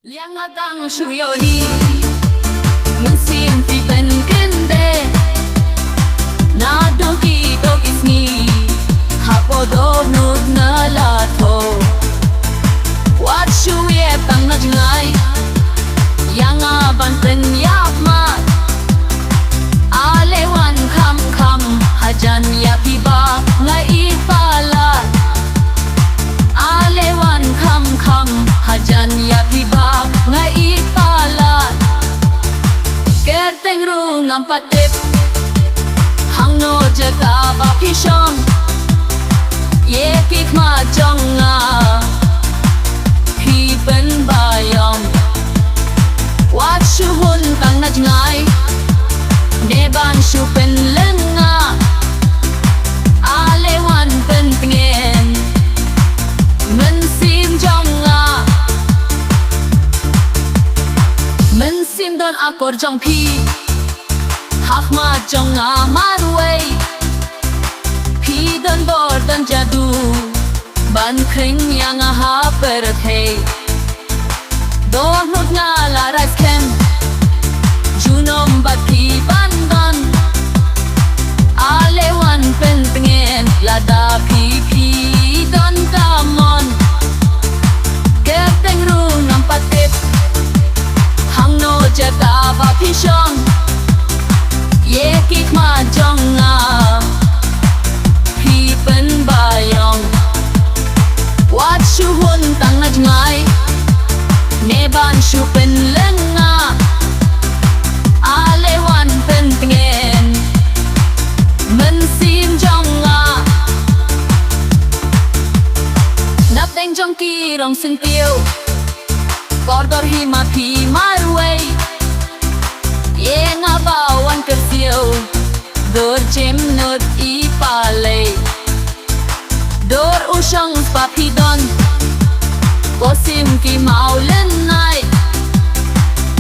Liang atang shuyodi Musim ti pen kende Na doki dokisni Hapodo nud na lato Wat shuye pang na jngay Yang abanten yapmat Alewan kam kam Hajan yapiba ngai palat Alewan kam kam Hajan yapiba ngai palat Kerteng rung ampatip Hangno jaga bapishong Yekik ma jonga Hiben bayong Wat shuhun tang na jngay Neban shupen lenga Alewan pen pengen Mensim jonga Mensim don akor jong pi Hakma jonga marway Pi don bor don jadu Ban kring yang aha perthei Donut nga la rice kem Junom bati bandon Alewan pen pengen Lada pi pi don kamon Keteng rung ampatip Hangno jaga bapishong Yekik ma jonga Pi pen bayong Wat shuhun tang na jngay Neban shupen lenga Alewan pen pengen Mensim jonga Napdeng jong kirong sentiw Kordor hima pi marway Ye nga bawan kersiw Dor jem nut ipalay Dor usyong papidon Kosim ki maulenay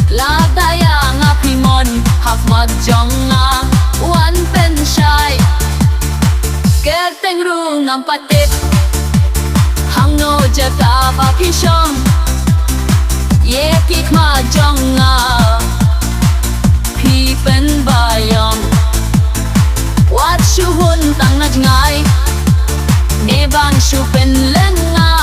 Ladaya nga pimon Hakmag jong nga Wan penshay Kerteng rung ampatip Hangno jaga bapishong Yekik ma jong nga Pi pen bayong Wat shuhun tang na jngay Neban shupen lenga